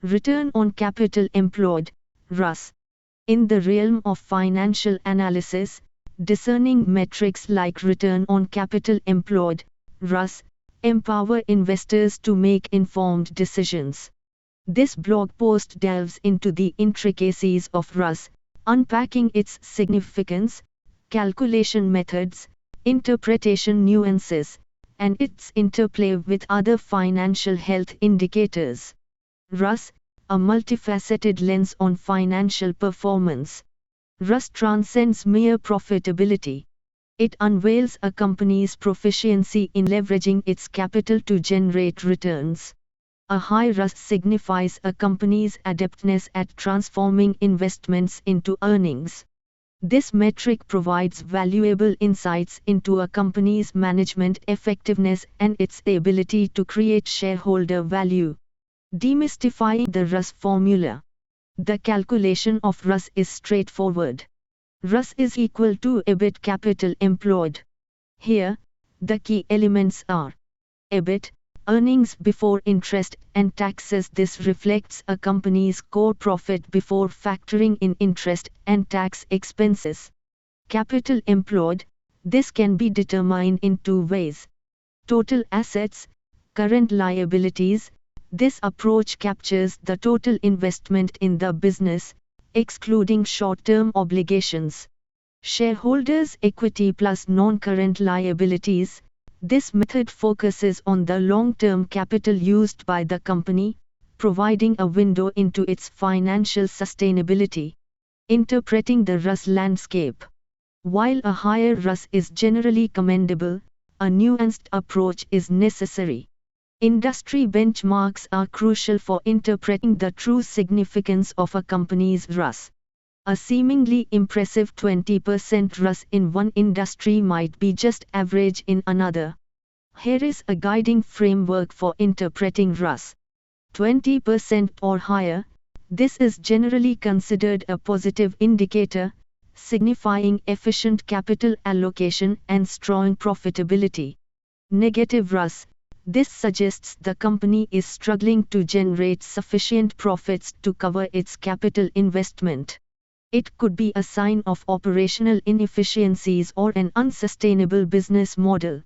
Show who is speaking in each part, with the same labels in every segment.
Speaker 1: Return on capital employed, ROCE. In the realm of financial analysis, discerning metrics like return on capital employed, ROCE, empower investors to make informed decisions. This blog post delves into the intricacies of ROCE, unpacking its significance, calculation methods, interpretation nuances, and its interplay with other financial health indicators. ROCE, a multifaceted lens on financial performance. ROCE transcends mere profitability. It unveils a company's proficiency in leveraging its capital to generate returns. A high ROCE signifies a company's adeptness at transforming investments into earnings. This metric provides valuable insights into a company's management effectiveness and its ability to create shareholder value. Demystifying the ROCE formula. The calculation of ROCE is straightforward. ROCE is equal to EBIT capital employed. Here, the key elements are EBIT, earnings before interest and taxes. This reflects a company's core profit before factoring in interest and tax expenses. Capital employed, this can be determined in two ways. Total assets, current liabilities. This approach captures the total investment in the business, excluding short-term obligations. Shareholders' equity plus non-current liabilities. This method focuses on the long-term capital used by the company, providing a window into its financial sustainability. Interpreting the ROCE landscape. While a higher ROCE is generally commendable, a nuanced approach is necessary. Industry benchmarks are crucial for interpreting the true significance of a company's ROCE. A seemingly impressive 20% ROCE in one industry might be just average in another. Here is a guiding framework for interpreting ROCE. 20% or higher, this is generally considered a positive indicator, signifying efficient capital allocation and strong profitability. Negative ROCE. This suggests the company is struggling to generate sufficient profits to cover its capital investment. It could be a sign of operational inefficiencies or an unsustainable business model.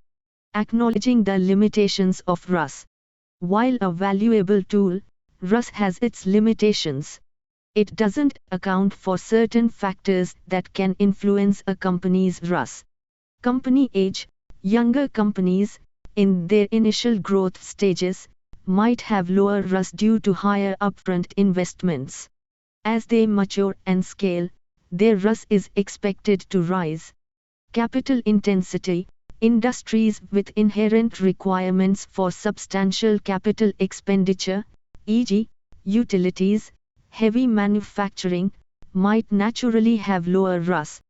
Speaker 1: Acknowledging the limitations of ROCE. While a valuable tool, ROCE has its limitations. It doesn't account for certain factors that can influence a company's ROCE. Company age. Younger companies, in their initial growth stages, might have lower ROCE due to higher upfront investments. As they mature and scale, their ROCE is expected to rise. Capital intensity. Industries with inherent requirements for substantial capital expenditure, e.g., utilities, heavy manufacturing, might naturally have lower ROCE.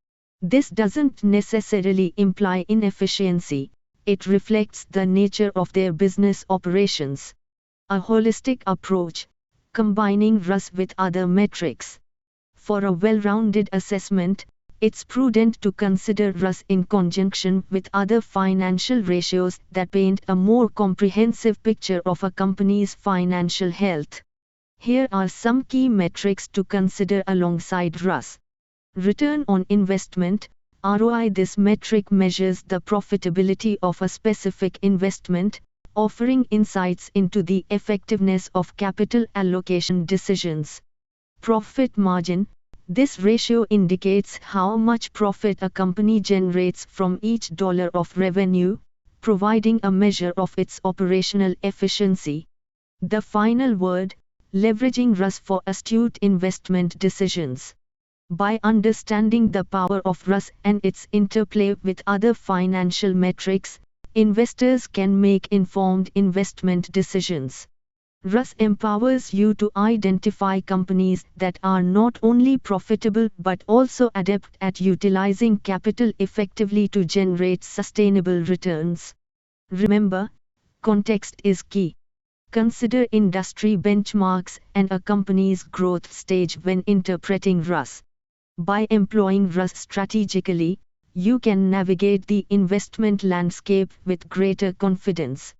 Speaker 1: This doesn't necessarily imply inefficiency. It reflects the nature of their business operations. A holistic approach, combining ROCE with other metrics. For a well-rounded assessment, it's prudent to consider ROCE in conjunction with other financial ratios that paint a more comprehensive picture of a company's financial health. Here are some key metrics to consider alongside ROCE. Return on investment, ROI. This metric measures the profitability of a specific investment, offering insights into the effectiveness of capital allocation decisions. Profit margin. This ratio indicates how much profit a company generates from each dollar of revenue, providing a measure of its operational efficiency. The final word, leveraging ROCE for astute investment decisions. By understanding the power of ROCE and its interplay with other financial metrics, investors can make informed investment decisions. ROCE empowers you to identify companies that are not only profitable but also adept at utilizing capital effectively to generate sustainable returns. Remember, context is key. Consider industry benchmarks and a company's growth stage when interpreting ROCE. By employing ROCE strategically, you can navigate the investment landscape with greater confidence.